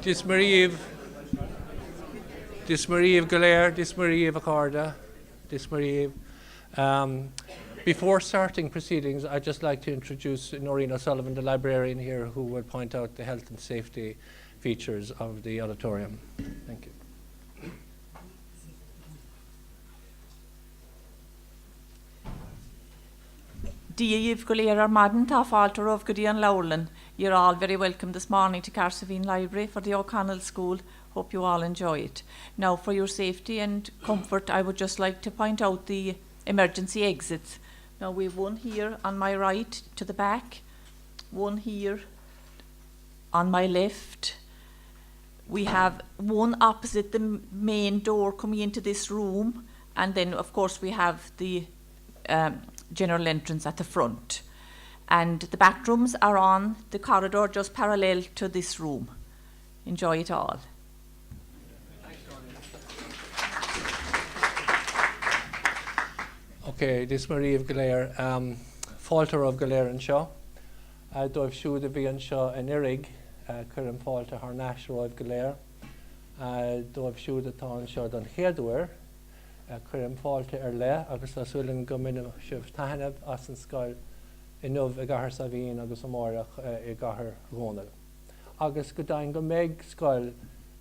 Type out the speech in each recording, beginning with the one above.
Dis Marie Galair, Dis Marie Accorda, Dis Marie. Before starting proceedings, I'd just like to introduce Noreen O'Sullivan, the librarian here, who will point out the health and safety features of the auditorium. Thank you. Díomh go léir ar maidin tá fáiltear of go dtí an Lowland. You're all very welcome this morning to Carsavine Library for the O'Connell School. Hope you all enjoy it. Now, for your safety and comfort, I would just like to point out the emergency exits. Now, we've one here on my right to the back, one here on my left. We have one opposite the main door coming into this room, and then, of course, we have the general entrance at the front. And the back rooms are on the corridor just parallel to this room. Enjoy it all. Okay, this Marie of Galair, Falter of Galair and Shaw. Dove Shoe the Vian Shaw and Erig, Curran Falter Harnashro of Galair. Dove Shoe the Ton Shaw Don Hedwer, Curran Falter Erle, August Sullen Gumin Shiv Tahanab, Asen Skull, Inov Agahar Savine, August Amorach, Agahar Ronal. August Godain Gomeg Skull,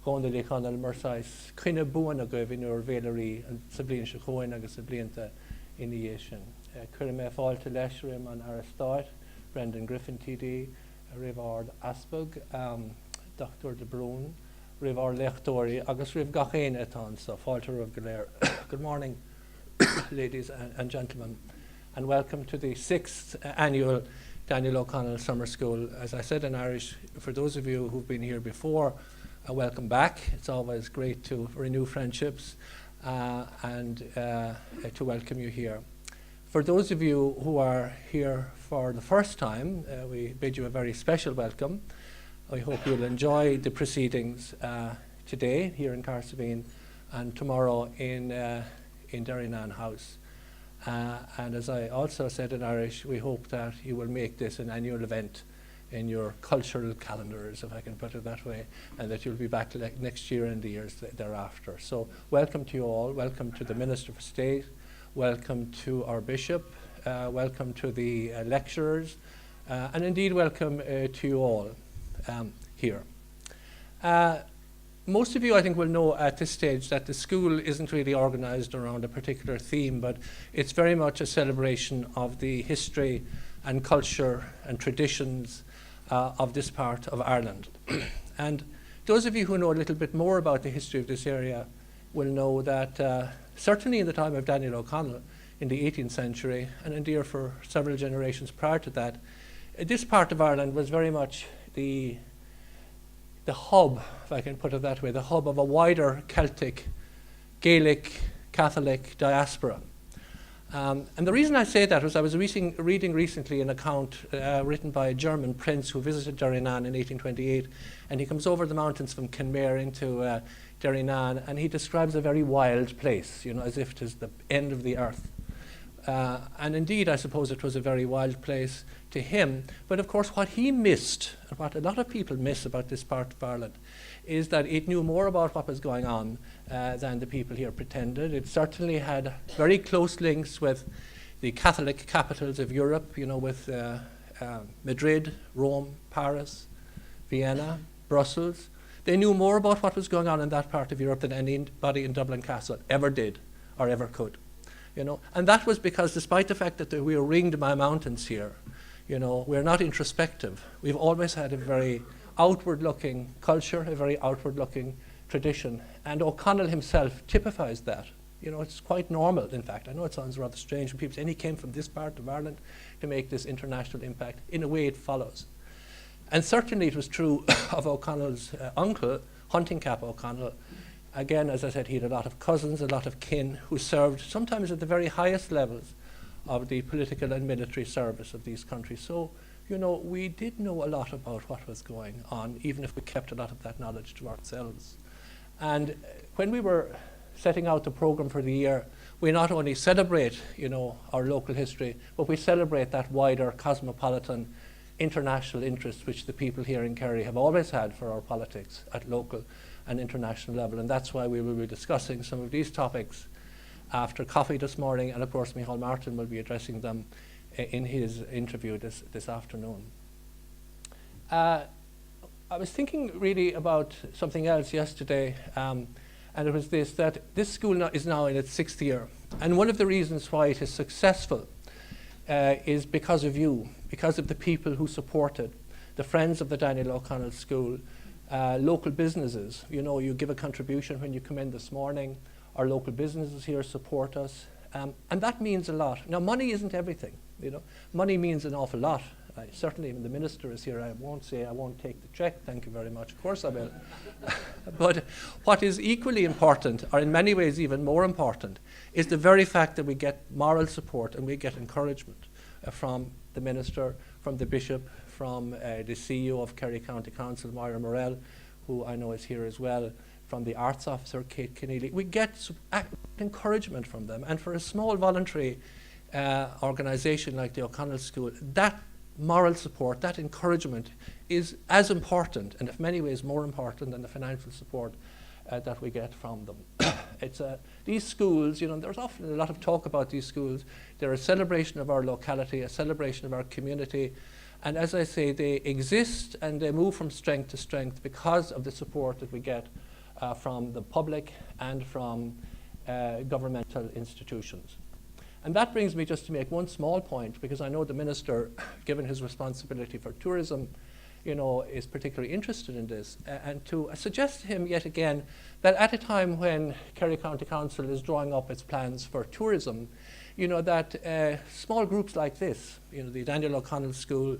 Ronali Conal Mersais, Quina Buanago in your Valerie and Sablin Shacoin, August Sablinta. Initiation. Currime Falter Leshrim on Aristide, Brendan Griffin TD, Rivard Aspug, Dr. De Bruyne, Rivard Lechtori, August Riv Gachain Eton, so Falter of Galair. Good morning, ladies and gentlemen, and welcome to the 6th annual Daniel O'Connell Summer School. As I said in Irish, for those of you who've been here before, welcome back. It's always great to renew friendships. And to welcome you here. For those of you who are here for the first time, we bid you a very special welcome. I hope you'll enjoy the proceedings today here in Carsavine and tomorrow in Derrynane House. And as I also said in Irish, we hope that you will make this an annual event in your cultural calendars, if I can put it that way, and that you'll be back next year and the years thereafter. So welcome to you all, welcome to the Minister for State, welcome to our Bishop, welcome to the lecturers, and indeed welcome to you all here. Most of you, I think, will know at this stage that the school isn't really organised around a particular theme, but it's very much a celebration of the history and culture and traditions of this part of Ireland. And those of you who know a little bit more about the history of this area will know that certainly in the time of Daniel O'Connell in the 18th century, and indeed for several generations prior to that, this part of Ireland was very much the hub, if I can put it that way, the hub of a wider Celtic, Gaelic, Catholic diaspora. And the reason I say that was I was reading recently an account written by a German prince who visited Derrynane in 1828, and he comes over the mountains from Kenmare into Derrynane, and he describes a very wild place, you know, as if it is the end of the earth. And indeed, I suppose it was a very wild place to him. But of course, what he missed, and what a lot of people miss about this part of Ireland, is that it knew more about what was going on than the people here pretended. It certainly had very close links with the Catholic capitals of Europe, you know, with Madrid, Rome, Paris, Vienna, Brussels. They knew more about what was going on in that part of Europe than anybody in Dublin Castle ever did or ever could. You know, and that was because despite the fact that we were ringed by mountains here, you know, we're not introspective. We've always had a very outward-looking culture, a very outward-looking tradition, and O'Connell himself typifies that. You know, it's quite normal, in fact. I know it sounds rather strange when people say, and he came from this part of Ireland to make this international impact. In a way, it follows. And certainly it was true of O'Connell's uncle, Hunting Cap O'Connell. Again, as I said, he had a lot of cousins, a lot of kin who served sometimes at the very highest levels of the political and military service of these countries. So, you know, we did know a lot about what was going on, even if we kept a lot of that knowledge to ourselves. And when we were setting out the program for the year, we not only celebrate, you know, our local history, but we celebrate that wider cosmopolitan international interest which the people here in Kerry have always had for our politics at local and international level. And that's why we will be discussing some of these topics after coffee this morning, and of course Micheál Martin will be addressing them in his interview this afternoon. I was thinking really about something else yesterday, and it was this, that this school is now in its 6th year. And one of the reasons why it is successful is because of you, because of the people who support it, the friends of the Daniel O'Connell School, local businesses. You know, you give a contribution when you come in this morning. Our local businesses here support us, and that means a lot. Now, money isn't everything, you know. Money means an awful lot. Certainly when the minister is here, I won't say I won't take the cheque, thank you very much, of course I will. But what is equally important, or in many ways even more important, is the very fact that we get moral support and we get encouragement from the minister, from the bishop, from the CEO of Kerry County Council, Moira Morell, who I know is here as well, from the arts officer, Kate Keneally. We get encouragement from them, and for a small voluntary organisation like the O'Connell School, that moral support, that encouragement is as important, and in many ways more important than the financial support that we get from them. These schools, you know, there's often a lot of talk about these schools. They're a celebration of our locality, a celebration of our community, and as I say, they exist and they move from strength to strength because of the support that we get from the public and from governmental institutions. And that brings me just to make one small point, because I know the minister, given his responsibility for tourism, you know, is particularly interested in this, and to suggest to him yet again that at a time when Kerry County Council is drawing up its plans for tourism, you know, that small groups like this, you know, the Daniel O'Connell School,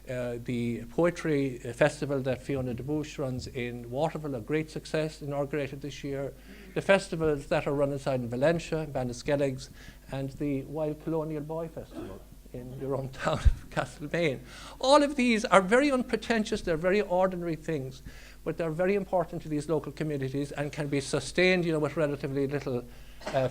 the poetry festival that Fiona DeBouche runs in Waterville, a great success, inaugurated this year, the festivals that are run inside in Valencia, Bandaskelligs, and the Wild Colonial Boy Festival in your own town of Castlemaine. All of these are very unpretentious, they're very ordinary things, but they're very important to these local communities and can be sustained, you know, with relatively little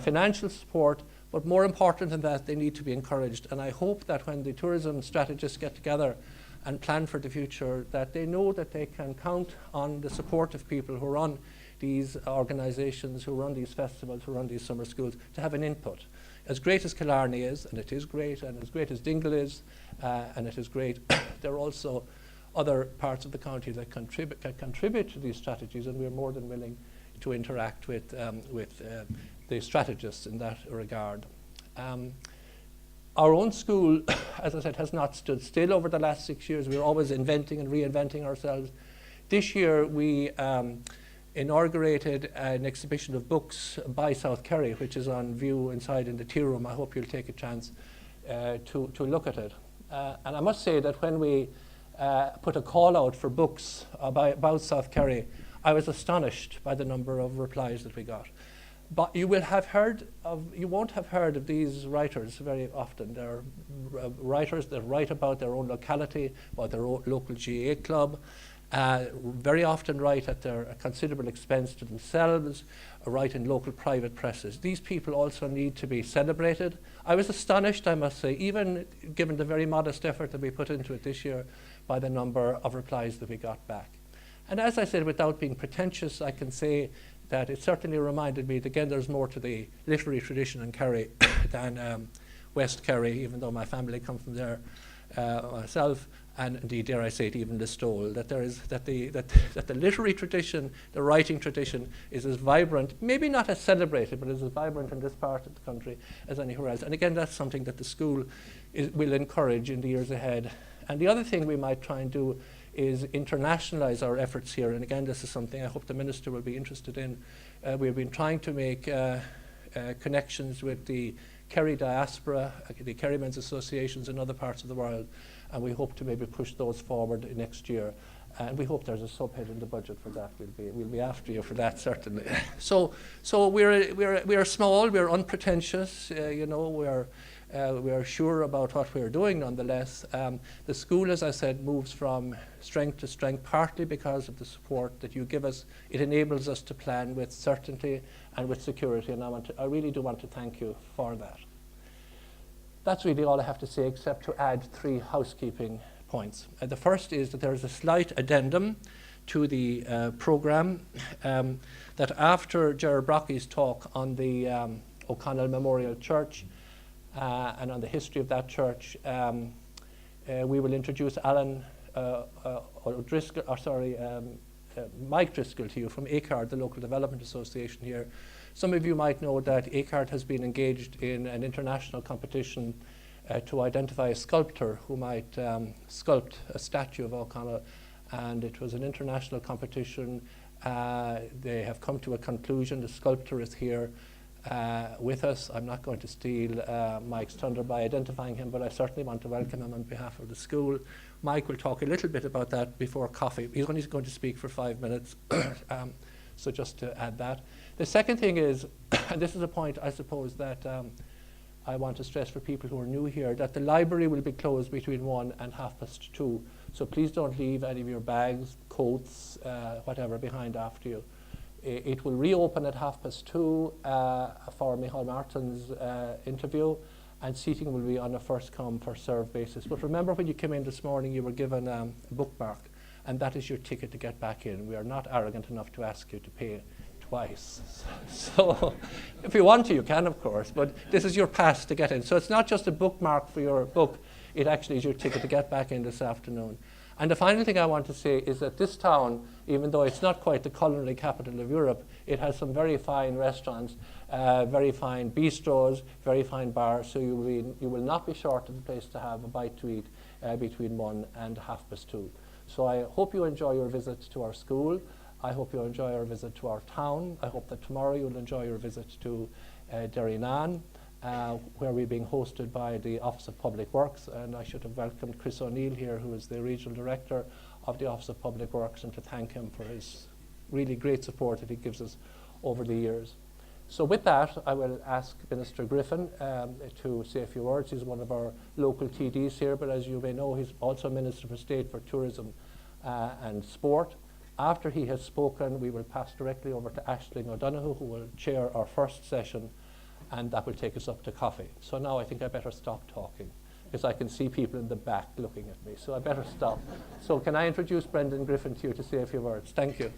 financial support, but more important than that, they need to be encouraged. And I hope that when the tourism strategists get together and plan for the future, that they know that they can count on the support of people who run these organisations, who run these festivals, who run these summer schools, to have an input. As great as Killarney is, and it is great, and as great as Dingle is, and it is great, there are also other parts of the county that can contribute to these strategies, and we're more than willing to interact with the strategists in that regard. Our own school, as I said, has not stood still over the last 6 years. We're always inventing and reinventing ourselves. This year we inaugurated an exhibition of books by South Kerry, which is on view inside in the tea room. I hope you'll take a chance to look at it. And I must say that when we put a call out for books about South Kerry, I was astonished by the number of replies that we got. But you won't have heard of these writers very often. They're writers that write about their own locality, about their own local GA club, very often write at their considerable expense to themselves, write in local private presses. These people also need to be celebrated. I was astonished, I must say, even given the very modest effort that we put into it this year, by the number of replies that we got back. And as I said, without being pretentious, I can say that it certainly reminded me that, again, there's more to the literary tradition in Kerry than West Kerry, even though my family come from there myself, and indeed, dare I say it, even Listowel, that the literary tradition, the writing tradition, is as vibrant, maybe not as celebrated, but is as vibrant in this part of the country as anywhere else. And again, that's something that the school will encourage in the years ahead. And the other thing we might try and do is internationalise our efforts here. And again, this is something I hope the Minister will be interested in. We've been trying to make connections with the Kerry diaspora, the Kerry Men's Associations in other parts of the world, and we hope to maybe push those forward next year. And we hope there's a subhead in the budget for that. We'll be after you for that, certainly. So we're small, we're unpretentious, you know, we're sure about what we're doing nonetheless. The school, as I said, moves from strength to strength, partly because of the support that you give us. It enables us to plan with certainty and with security, and I really do want to thank you for that. That's really all I have to say, except to add 3 housekeeping points. The first is that there is a slight addendum to the programme, that after Gerard Brockie's talk on the O'Connell Memorial Church and on the history of that church, we will introduce Mike Driscoll to you from ACARD, the Local Development Association here. Some of you might know that ACARD has been engaged in an international competition to identify a sculptor who might sculpt a statue of O'Connell, and it was an international competition. They have come to a conclusion. The sculptor is here with us. I'm not going to steal Mike's thunder by identifying him, but I certainly want to welcome him on behalf of the school. Mike will talk a little bit about that before coffee. He's only going to speak for 5 minutes, so just to add that. The second thing is, and this is a point I suppose that I want to stress for people who are new here, that the library will be closed between 1 and 2:30. So please don't leave any of your bags, coats, whatever behind after you. It will reopen at 2:30 for Micheál Martin's interview, and seating will be on a first come, first served basis. But remember, when you came in this morning, you were given a bookmark, and that is your ticket to get back in. We are not arrogant enough to ask you to pay twice. So if you want to, you can, of course, but this is your pass to get in. So it's not just a bookmark for your book, it actually is your ticket to get back in this afternoon. And the final thing I want to say is that this town, even though it's not quite the culinary capital of Europe, it has some very fine restaurants, very fine bistros, very fine bars, so you will not be short of a place to have a bite to eat between 1 and 2:30. So I hope you enjoy your visit to our school. I hope you'll enjoy our visit to our town. I hope that tomorrow you'll enjoy your visit to Derrynane, where we're being hosted by the Office of Public Works. And I should have welcomed Chris O'Neill here, who is the Regional Director of the Office of Public Works, and to thank him for his really great support that he gives us over the years. So with that, I will ask Minister Griffin to say a few words. He's one of our local TDs here, but as you may know, he's also Minister for State for Tourism and Sport. After he has spoken, we will pass directly over to Aisling O'Donoghue, who will chair our first session, and that will take us up to coffee. So now I think I better stop talking, because I can see people in the back looking at me, so I better stop. So can I introduce Brendan Griffin to you to say a few words? Thank you.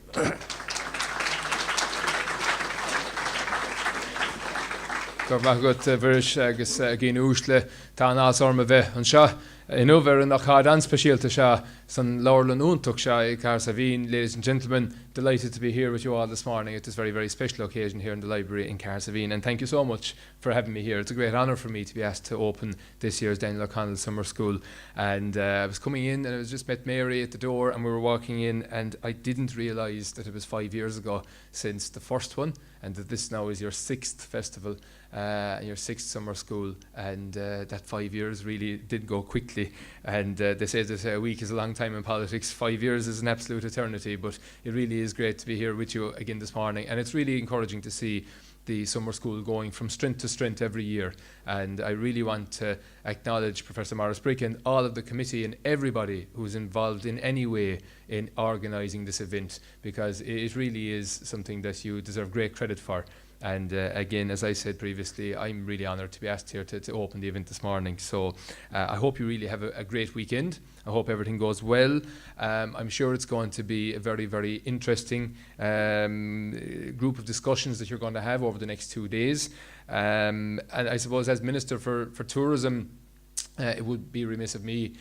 Gormagat Verish agus Gin Úsle Tánas Orma Bheith an Seo. Innover nach Chad Anspecialta Seo San Laurlan Úntoch Seo Carsavine. Ladies and gentlemen, delighted to be here with you all this morning at this very, very special occasion here in the library in Carsavine. And thank you so much for having me here. It's a great honour for me to be asked to open this year's Daniel O'Connell Summer School. And I was coming in and I was just met Mary at the door, and we were walking in, and I didn't realise that it was 5 years ago since the first one, and that this now is your 6th festival, your 6th summer school, and that 5 years really did go quickly. And they say that a week is a long time in politics. 5 years is an absolute eternity, but it really is great to be here with you again this morning, and it's really encouraging to see the summer school going from strength to strength every year. And I really want to acknowledge Professor Maurice Brick and all of the committee and everybody who's involved in any way in organising this event, because it really is something that you deserve great credit for. And again, as I said previously, I'm really honoured to be asked here to open the event this morning. So I hope you really have a great weekend. I hope everything goes well. I'm sure it's going to be a very, very interesting group of discussions that you're going to have over the next 2 days. And I suppose as Minister for Tourism, it would be remiss of me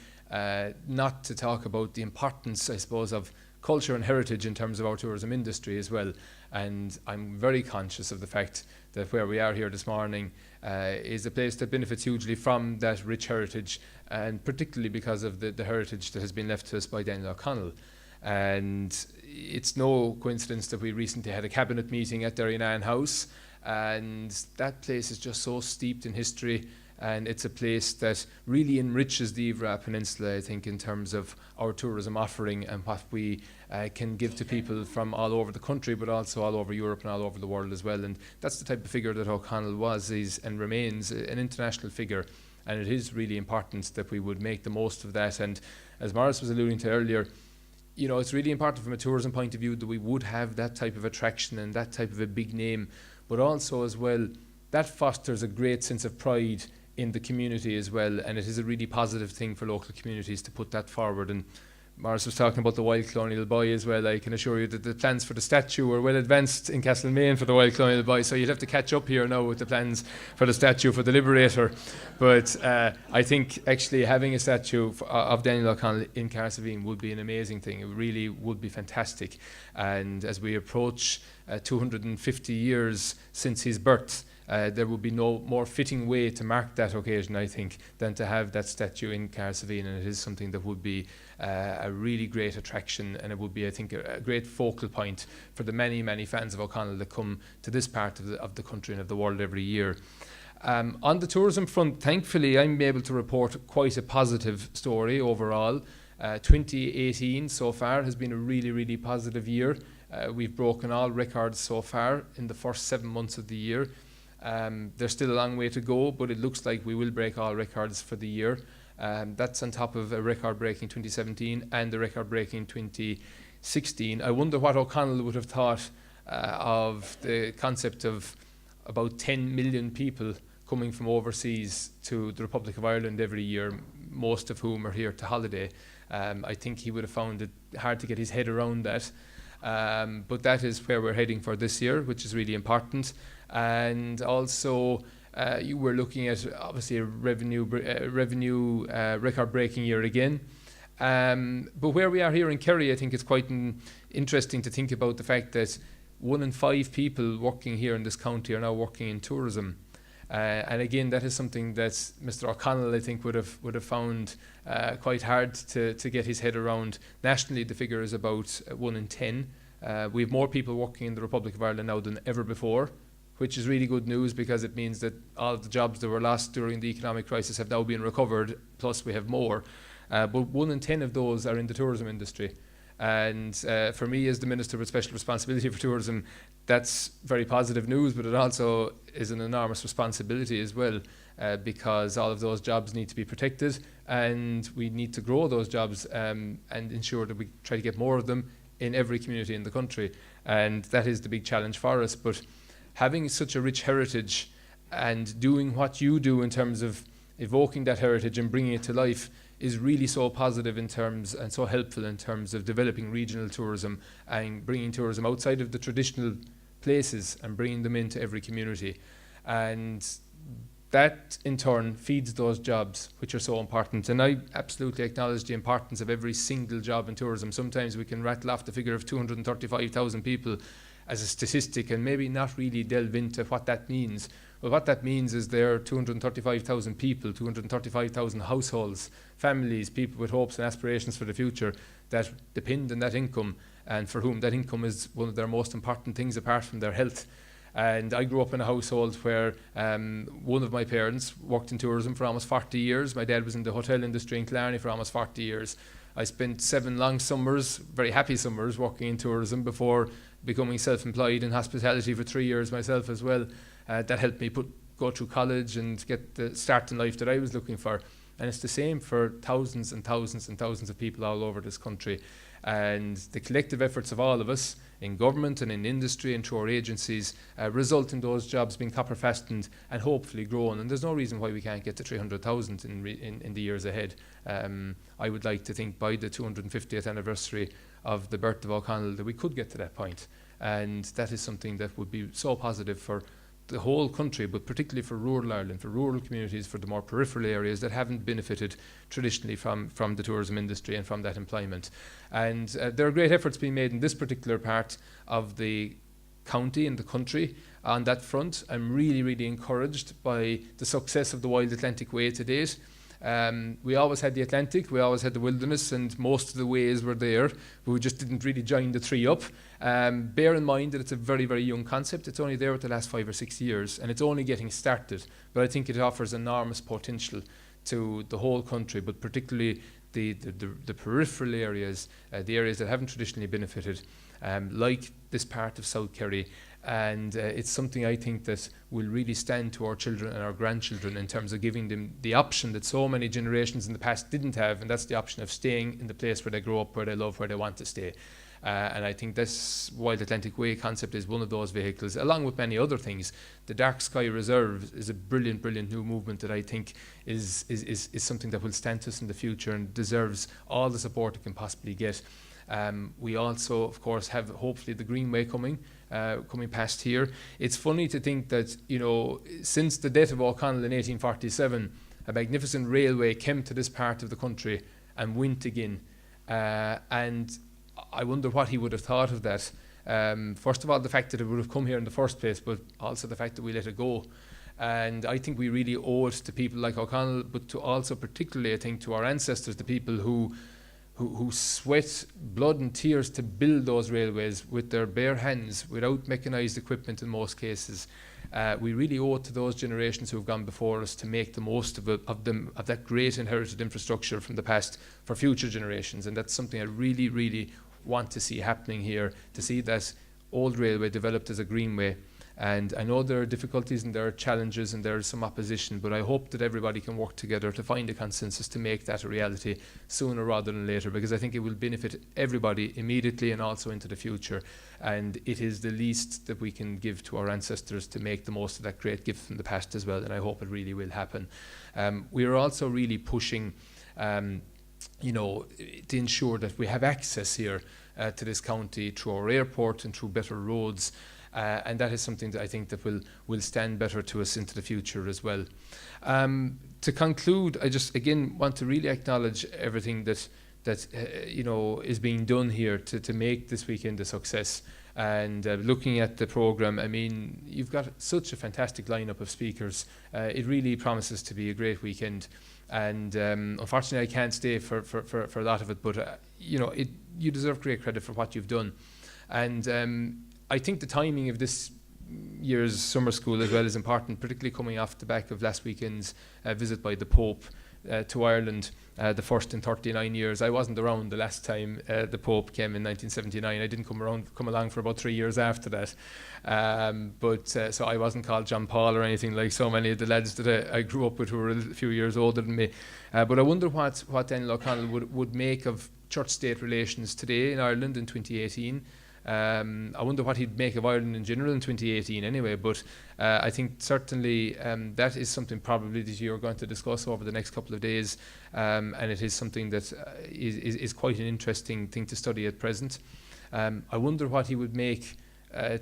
not to talk about the importance, I suppose, of culture and heritage in terms of our tourism industry as well. And I'm very conscious of the fact that where we are here this morning is a place that benefits hugely from that rich heritage, and particularly because of the heritage that has been left to us by Daniel O'Connell. And it's no coincidence that we recently had a cabinet meeting at Derrynane House, and that place is just so steeped in history. And it's a place that really enriches the Ivra Peninsula, I think, in terms of our tourism offering and what we can give to people from all over the country, but also all over Europe and all over the world as well. And that's the type of figure that O'Connell was, is, and remains an international figure. And it is really important that we would make the most of that. And as Maurice was alluding to earlier, you know, it's really important from a tourism point of view that we would have that type of attraction and that type of a big name, but also as well, that fosters a great sense of pride in the community as well, and it is a really positive thing for local communities to put that forward. And Maurice was talking about the Wild Colonial Boy as well. I can assure you that the plans for the statue are well advanced in Castlemaine for the Wild Colonial Boy, so you'd have to catch up here now with the plans for the statue for the Liberator. But I think actually having a statue of Daniel O'Connell in Carsaveen would be an amazing thing. It really would be fantastic. And as we approach 250 years since his birth, there would be no more fitting way to mark that occasion, I think, than to have that statue in Carsaveen, and it is something that would be a really great attraction, and it would be, I think, a great focal point for the many, many fans of O'Connell that come to this part of the country and of the world every year. On the tourism front, thankfully, I'm able to report quite a positive story overall. 2018 so far has been a really, really positive year. We've broken all records so far in the first 7 months of the year. There's still a long way to go, but it looks like we will break all records for the year. That's on top of a record-breaking 2017 and a record-breaking 2016. I wonder what O'Connell would have thought of the concept of about 10 million people coming from overseas to the Republic of Ireland every year, most of whom are here to holiday. I think he would have found it hard to get his head around that. But that is where we're heading for this year, which is really important. And also, you were looking at obviously a revenue record-breaking year again. But where we are here in Kerry, I think it's quite interesting to think about the fact that 1 in 5 people working here in this county are now working in tourism. And again, that is something that Mr. O'Connell, I think, would have found quite hard to get his head around. Nationally, the figure is about 1 in 10. We have more people working in the Republic of Ireland now than ever before, which is really good news because it means that all of the jobs that were lost during the economic crisis have now been recovered, plus we have more. But 1 in 10 of those are in the tourism industry. And for me, as the Minister with Special Responsibility for Tourism, that's very positive news, but it also is an enormous responsibility as well, because all of those jobs need to be protected, and we need to grow those jobs and ensure that we try to get more of them in every community in the country. And that is the big challenge for us. But having such a rich heritage and doing what you do in terms of evoking that heritage and bringing it to life is really so positive in terms and so helpful in terms of developing regional tourism and bringing tourism outside of the traditional places and bringing them into every community. And that in turn feeds those jobs, which are so important. And I absolutely acknowledge the importance of every single job in tourism. Sometimes we can rattle off the figure of 235,000 people as a statistic and maybe not really delve into what that means. Well, what that means is there are 235,000 people, 235,000 households, families, people with hopes and aspirations for the future that depend on that income, and for whom that income is one of their most important things apart from their health. And I grew up in a household where one of my parents worked in tourism for almost 40 years. My dad was in the hotel industry in Killarney for almost 40 years. I spent 7 long summers, very happy summers, working in tourism before becoming self-employed in hospitality for 3 years myself as well. That helped me go through college and get the start in life that I was looking for. And it's the same for thousands and thousands and thousands of people all over this country. And the collective efforts of all of us in government and in industry and through our agencies result in those jobs being copper fastened and hopefully grown. And there's no reason why we can't get to 300,000 in the years ahead. I would like to think by the 250th anniversary of the birth of O'Connell that we could get to that point. And that is something that would be so positive for the whole country, but particularly for rural Ireland, for rural communities, for the more peripheral areas that haven't benefited traditionally from the tourism industry and from that employment. And there are great efforts being made in this particular part of the county and the country on that front. I'm really, really encouraged by the success of the Wild Atlantic Way to date. We always had the Atlantic, we always had the wilderness, and most of the ways were there. We just didn't really join the three up. Bear in mind that it's a very, very young concept. It's only there for the last 5 or 6 years, and it's only getting started. But I think it offers enormous potential to the whole country, but particularly the peripheral areas, the areas that haven't traditionally benefited, like this part of South Kerry. And it's something I think that will really stand to our children and our grandchildren in terms of giving them the option that so many generations in the past didn't have, and that's the option of staying in the place where they grow up, where they love, where they want to stay. And I think this Wild Atlantic Way concept is one of those vehicles, along with many other things. The Dark Sky Reserve is a brilliant new movement that I think is something that will stand us in the future and deserves all the support it can possibly get. We also, of course, have hopefully the Greenway coming past here. It's funny to think that, since the death of O'Connell in 1847, a magnificent railway came to this part of the country and went again. And I wonder what he would have thought of that. First of all, the fact that it would have come here in the first place, but also the fact that we let it go. And I think we really owe it to people like O'Connell, but to also particularly, I think, to our ancestors, the people who sweat blood and tears to build those railways with their bare hands, without mechanised equipment in most cases. We really owe it to those generations who have gone before us to make the most of that great inherited infrastructure from the past for future generations. And that's something I really, really want to see happening here, to see that old railway developed as a greenway. And I know there are difficulties and there are challenges and there is some opposition, but I hope that everybody can work together to find a consensus to make that a reality sooner rather than later, because I think it will benefit everybody immediately and also into the future. And it is the least that we can give to our ancestors to make the most of that great gift from the past as well, and I hope it really will happen. We are also really pushing to ensure that we have access here to this county through our airport and through better roads. And that is something that I think that will stand better to us into the future as well. To conclude, I just again want to really acknowledge everything that is being done here to make this weekend a success. And looking at the programme, I mean, you've got such a fantastic lineup of speakers. It really promises to be a great weekend. And unfortunately, I can't stay for a lot of it, but you deserve great credit for what you've done. And I think the timing of this year's summer school as well is important, particularly coming off the back of last weekend's visit by the Pope to Ireland, the first in 39 years. I wasn't around the last time the Pope came in 1979. I didn't come along for about 3 years after that. So I wasn't called John Paul or anything like so many of the lads that I grew up with who were a few years older than me. But I wonder what Daniel O'Connell would make of church-state relations today in Ireland in 2018. I wonder what he'd make of Ireland in general in 2018 anyway, but I think certainly that is something probably that you're going to discuss over the next couple of days, and it is something that is quite an interesting thing to study at present. I wonder what he would make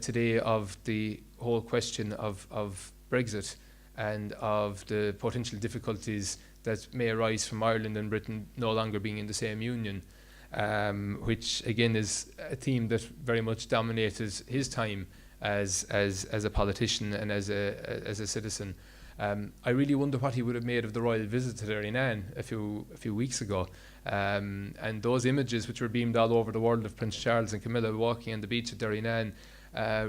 today of the whole question of Brexit and of the potential difficulties that may arise from Ireland and Britain no longer being in the same union. Which again is a theme that very much dominated his time as a politician and as a citizen. I really wonder what he would have made of the royal visit to Derrynane a few weeks ago, and those images which were beamed all over the world of Prince Charles and Camilla walking on the beach at Derrynane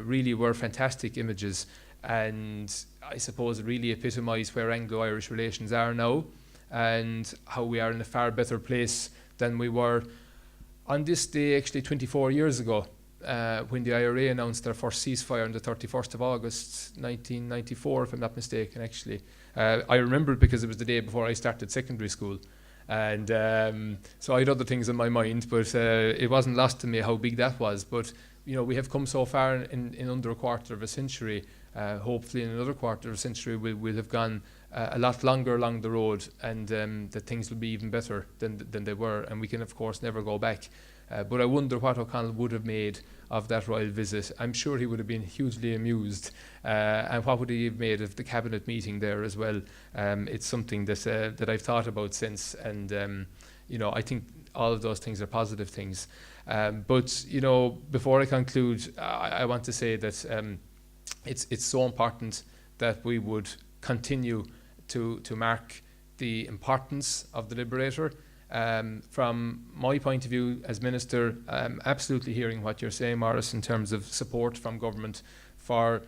really were fantastic images, and I suppose it really epitomised where Anglo-Irish relations are now and how we are in a far better place than we were on this day, actually 24 years ago, when the IRA announced their first ceasefire on the 31st of August 1994, if I'm not mistaken, actually. I remember it because it was the day before I started secondary school. And so I had other things in my mind, but it wasn't lost to me how big that was. But, we have come so far in under a quarter of a century. Hopefully in another quarter of a century we'll have gone a lot longer along the road, and that things will be even better than they were, and we can of course never go back. But I wonder what O'Connell would have made of that royal visit. I'm sure he would have been hugely amused, and what would he have made of the cabinet meeting there as well. It's something that I've thought about since, and I think all of those things are positive things. But before I conclude, I want to say that it's so important that we would continue to mark the importance of the Liberator. From my point of view as Minister, I'm absolutely hearing what you're saying, Maurice, in terms of support from government for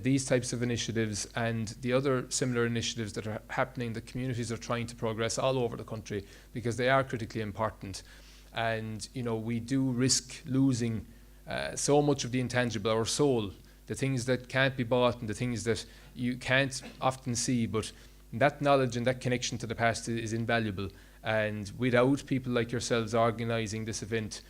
these types of initiatives and the other similar initiatives that are happening that communities are trying to progress all over the country, because they are critically important. And we do risk losing so much of the intangible, our soul, the things that can't be bought and the things that you can't often see, but that knowledge and that connection to the past is invaluable. And without people like yourselves organising this event,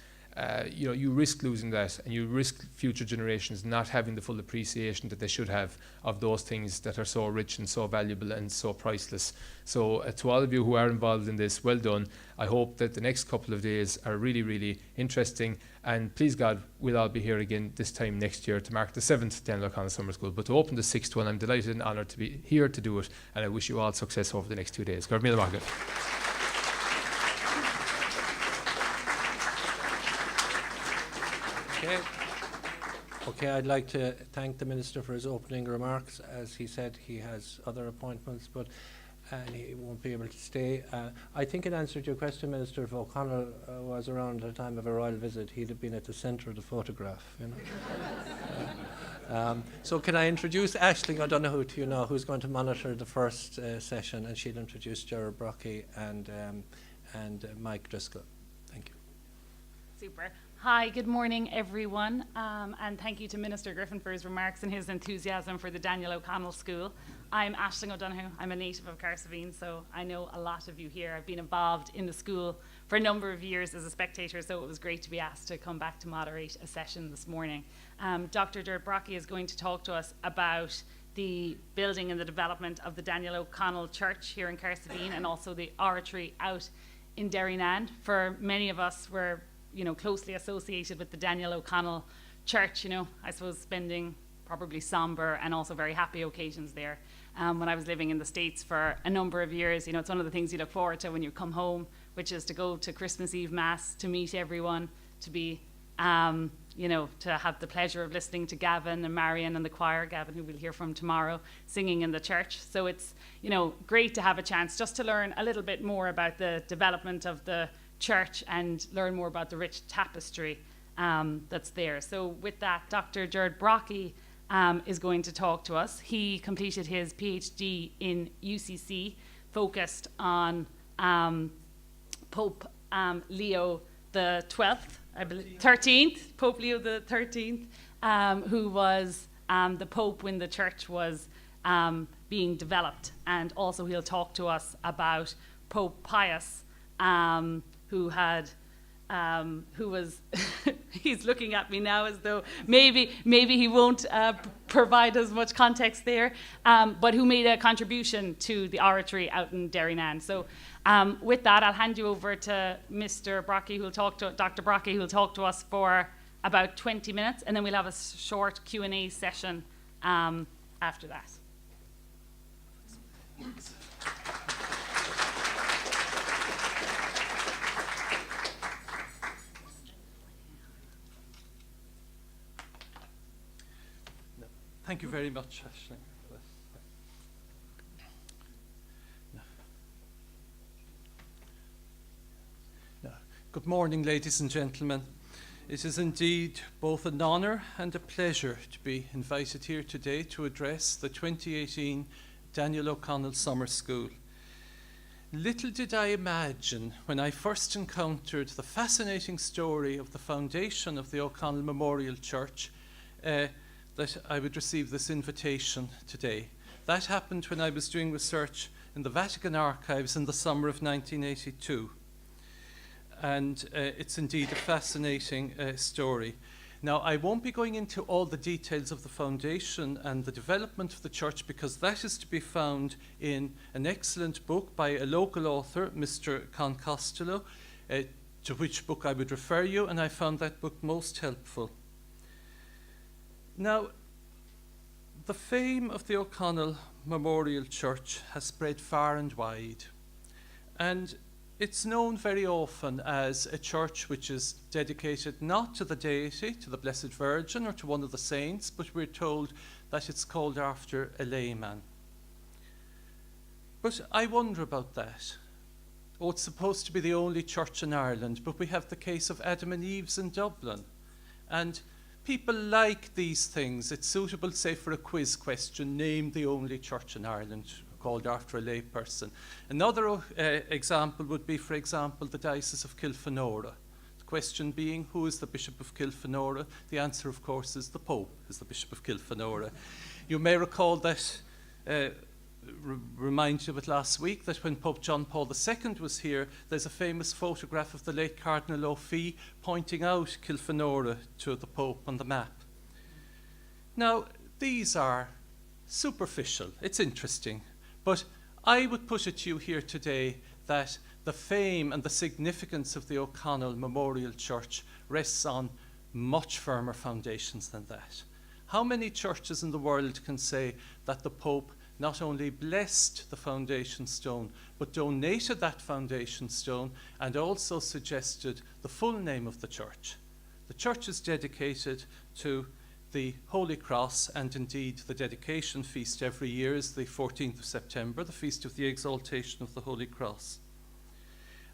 you risk losing that, and you risk future generations not having the full appreciation that they should have of those things that are so rich and so valuable and so priceless. So to all of you who are involved in this, well done. I hope that the next couple of days are really, really interesting, and please God, we'll all be here again this time next year to mark the 7th Daniel O'Connell Summer School, but to open the 6th one. I'm delighted and honoured to be here to do it, and I wish you all success over the next 2 days. Garth Míle Mágat. Okay, I'd like to thank the Minister for his opening remarks. As he said, he has other appointments, but he won't be able to stay. I think in answer to your question, Minister, if O'Connell was around at the time of a royal visit, he'd have been at the centre of the photograph. So can I introduce Aisling O'Donoghue to you now, who's going to monitor the first session, and she'll introduce Gerard Brockie and Mike Driscoll. Thank you. Super. Hi, good morning, everyone, and thank you to Minister Griffin for his remarks and his enthusiasm for the Daniel O'Connell School. I'm Aisling O'Donoghue. I'm a native of Carsaveen, so I know a lot of you here. I've been involved in the school for a number of years as a spectator, so it was great to be asked to come back to moderate a session this morning. Dr. Gerard Brockie is going to talk to us about the building and the development of the Daniel O'Connell Church here in Carsaveen, and also the oratory out in Derrynane. For many of us, we're closely associated with the Daniel O'Connell Church, I suppose spending probably somber and also very happy occasions there. When I was living in the States for a number of years, it's one of the things you look forward to when you come home, which is to go to Christmas Eve Mass, to meet everyone, to be, to have the pleasure of listening to Gavin and Marion and the choir, Gavin, who we'll hear from tomorrow, singing in the church. So it's, great to have a chance just to learn a little bit more about the development of the church and learn more about the rich tapestry that's there. So with that, Dr. Gerard Brockie is going to talk to us. He completed his PhD in UCC, focused on Pope Leo the 12th, I believe, 13th, Pope Leo the 13th, who was the Pope when the church was being developed. And also he'll talk to us about Pope Pius, who was, he's looking at me now as though maybe he won't provide as much context there, but who made a contribution to the oratory out in Derrynane. So with that, I'll hand you over to Mr. Brockie, Dr. Brockie, who will talk to us for about 20 minutes, and then we'll have a short Q&A session after that. Thank you very much, Aisling. Good morning, ladies and gentlemen. It is indeed both an honour and a pleasure to be invited here today to address the 2018 Daniel O'Connell Summer School. Little did I imagine when I first encountered the fascinating story of the foundation of the O'Connell Memorial Church that I would receive this invitation today. That happened when I was doing research in the Vatican archives in the summer of 1982. And it's indeed a fascinating story. Now, I won't be going into all the details of the foundation and the development of the church, because that is to be found in an excellent book by a local author, Mr. Con Costello, to which book I would refer you, and I found that book most helpful. Now, the fame of the O'Connell Memorial Church has spread far and wide, and it's known very often as a church which is dedicated not to the deity, to the Blessed Virgin, or to one of the saints, but we're told that it's called after a layman. But I wonder about that. Oh, it's supposed to be the only church in Ireland, but we have the case of Adam and Eve's in Dublin, and people like these things. It's suitable, say, for a quiz question, name the only church in Ireland called after a lay person. Another example would be, for example, the Diocese of Kilfenora. The question being, who is the Bishop of Kilfenora? The answer, of course, is the Pope is the Bishop of Kilfenora. You may recall that remind you of it last week, that when Pope John Paul II was here, there's a famous photograph of the late Cardinal O'Fee pointing out Kilfenora to the Pope on the map. Now, these are superficial, it's interesting, but I would put it to you here today that the fame and the significance of the O'Connell Memorial Church rests on much firmer foundations than that. How many churches in the world can say that the Pope not only blessed the foundation stone, but donated that foundation stone and also suggested the full name of the church? The church is dedicated to the Holy Cross, and indeed the dedication feast every year is the 14th of September, the Feast of the Exaltation of the Holy Cross.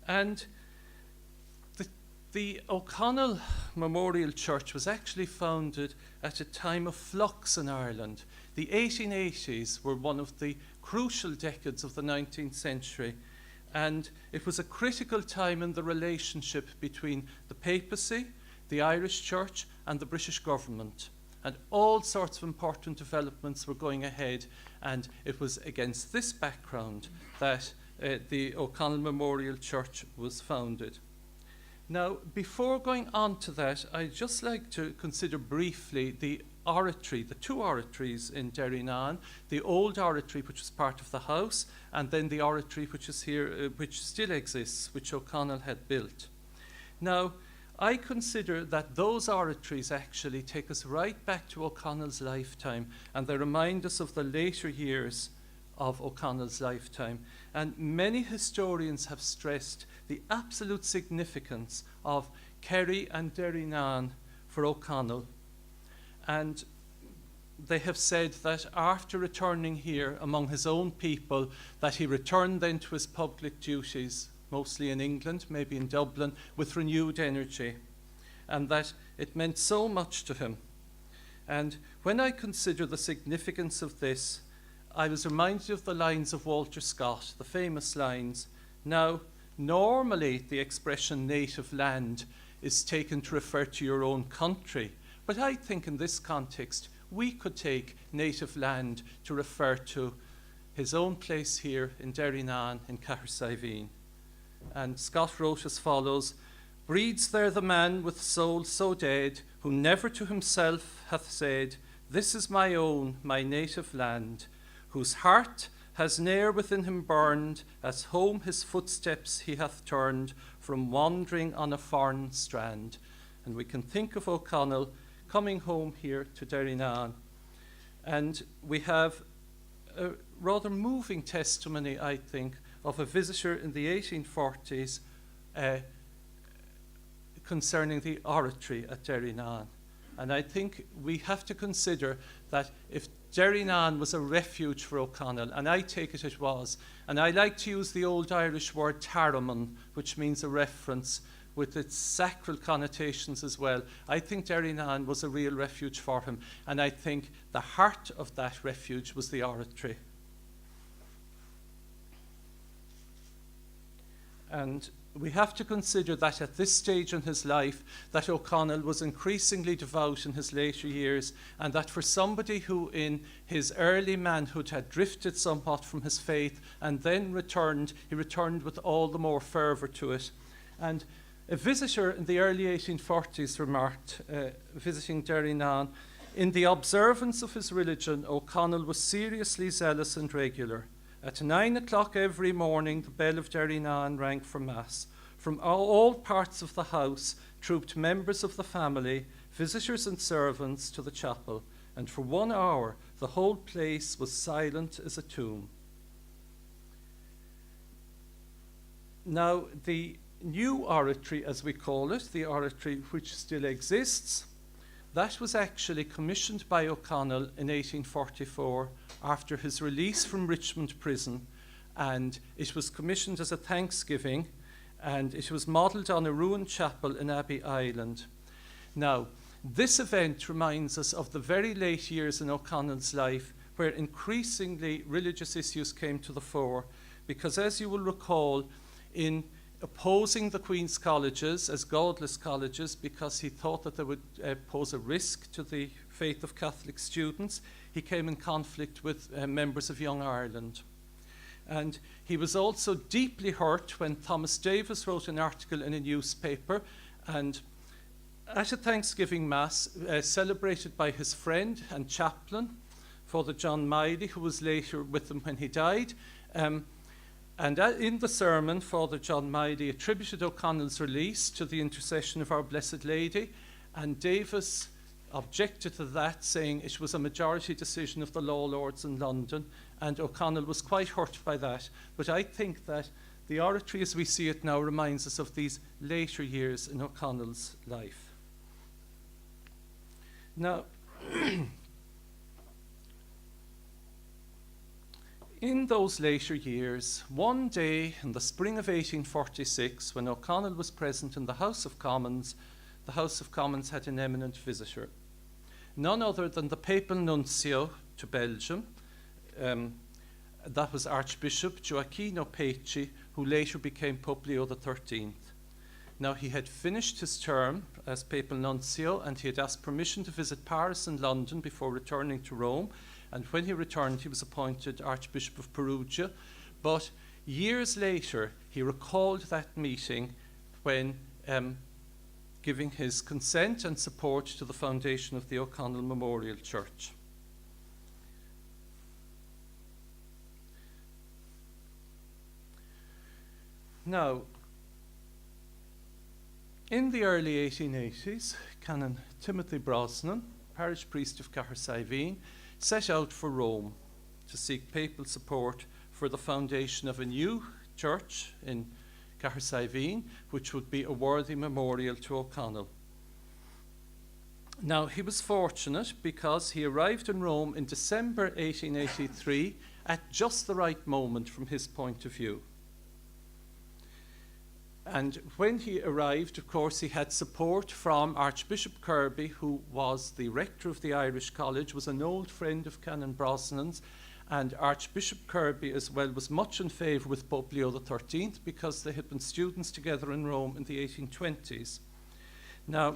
And the O'Connell Memorial Church was actually founded at a time of flux in Ireland. The 1880s were one of the crucial decades of the 19th century, and it was a critical time in the relationship between the papacy, the Irish Church, and the British government. And all sorts of important developments were going ahead, and it was against this background that the O'Connell Memorial Church was founded. Now, before going on to that, I'd just like to consider briefly the oratory, the two oratories in Derrynane, the old oratory which was part of the house, and then the oratory which is here, which still exists, which O'Connell had built. Now, I consider that those oratories actually take us right back to O'Connell's lifetime, and they remind us of the later years of O'Connell's lifetime. And many historians have stressed the absolute significance of Kerry and Derrynane for O'Connell. And they have said that after returning here among his own people, that he returned then to his public duties, mostly in England, maybe in Dublin, with renewed energy, and that it meant so much to him. And when I consider the significance of this, I was reminded of the lines of Walter Scott, the famous lines. Now, normally the expression native land is taken to refer to your own country, but I think in this context we could take native land to refer to his own place here in Derrynane in Cahersiveen. And Scott wrote as follows: "Breeds there the man with soul so dead, who never to himself hath said, This is my own, my native land, whose heart has ne'er within him burned, as home his footsteps he hath turned, from wandering on a foreign strand." And we can think of O'Connell coming home here to Derrynane. And we have a rather moving testimony, I think, of a visitor in the 1840s concerning the oratory at Derrynane. And I think we have to consider that if Derrynane was a refuge for O'Connell, and I take it was, and I like to use the old Irish word taramon, which means a reference, with its sacral connotations as well. I think Derrynane was a real refuge for him, and I think the heart of that refuge was the oratory. And we have to consider that at this stage in his life, that O'Connell was increasingly devout in his later years, and that for somebody who in his early manhood had drifted somewhat from his faith and then returned, he returned with all the more fervour to it. And a visitor in the early 1840s remarked, visiting Derrynane, "In the observance of his religion, O'Connell was seriously zealous and regular. At 9 o'clock every morning, the bell of Derrynane rang for Mass. From all parts of the house trooped members of the family, visitors and servants to the chapel, and for 1 hour the whole place was silent as a tomb." Now, the new oratory, as we call it, the oratory which still exists, that was actually commissioned by O'Connell in 1844 after his release from Richmond prison, and it was commissioned as a thanksgiving, and it was modelled on a ruined chapel in Abbey Island. Now, this event reminds us of the very late years in O'Connell's life, where increasingly religious issues came to the fore, because as you will recall, in opposing the Queen's colleges as godless colleges because he thought that they would pose a risk to the faith of Catholic students. He came in conflict with members of Young Ireland. And he was also deeply hurt when Thomas Davis wrote an article in a newspaper, and at a Thanksgiving Mass celebrated by his friend and chaplain, Father John Miley, who was later with him when he died. And in the sermon, Father John Miley attributed O'Connell's release to the intercession of Our Blessed Lady, and Davis objected to that, saying it was a majority decision of the law lords in London, and O'Connell was quite hurt by that. But I think that the oratory as we see it now reminds us of these later years in O'Connell's life. Now, in those later years, one day in the spring of 1846, when O'Connell was present in the House of Commons, the House of Commons had an eminent visitor, none other than the papal nuncio to Belgium. That was Archbishop Gioacchino Pecci, who later became Pope Leo XIII. Now, he had finished his term as papal nuncio, and he had asked permission to visit Paris and London before returning to Rome. And when he returned, he was appointed Archbishop of Perugia. But years later, he recalled that meeting when giving his consent and support to the foundation of the O'Connell Memorial Church. Now, in the early 1880s, Canon Timothy Brosnan, parish priest of Cahersiveen, set out for Rome to seek papal support for the foundation of a new church in Cahersiveen, which would be a worthy memorial to O'Connell. Now, he was fortunate because he arrived in Rome in December 1883 at just the right moment from his point of view. And when he arrived, of course, he had support from Archbishop Kirby, who was the rector of the Irish College, was an old friend of Canon Brosnan's, and Archbishop Kirby as well was much in favour with Pope Leo XIII because they had been students together in Rome in the 1820s. Now,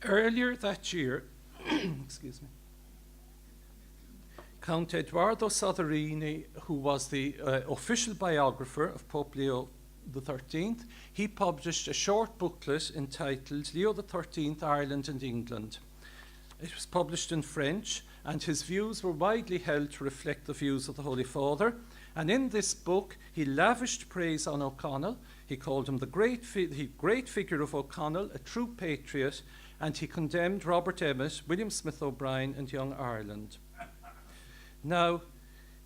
earlier that year, excuse me, Count Eduardo Soderini, who was the official biographer of Pope Leo XIII, he published a short booklet entitled Leo XIII, Ireland and England. It was published in French, and his views were widely held to reflect the views of the Holy Father. And in this book, he lavished praise on O'Connell. He called him the great figure of O'Connell, a true patriot, and he condemned Robert Emmet, William Smith O'Brien, and Young Ireland. Now,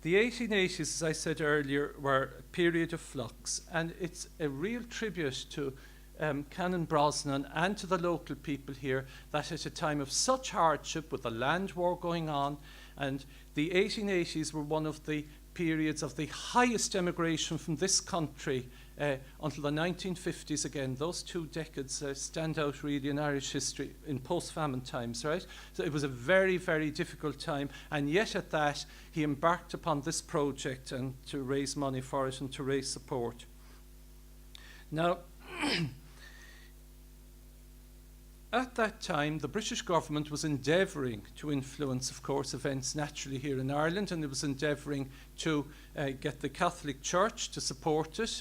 the 1880s, as I said earlier, were a period of flux, and it's a real tribute to Canon Brosnan and to the local people here that at a time of such hardship with the land war going on, and the 1880s were one of the periods of the highest emigration from this country until the 1950s again. Those 2 decades stand out really in Irish history in post-famine times, right? So it was a very, very difficult time, and yet at that he embarked upon this project and to raise money for it and to raise support. Now, at that time, the British government was endeavouring to influence, of course, events naturally here in Ireland, and it was endeavouring to get the Catholic Church to support it,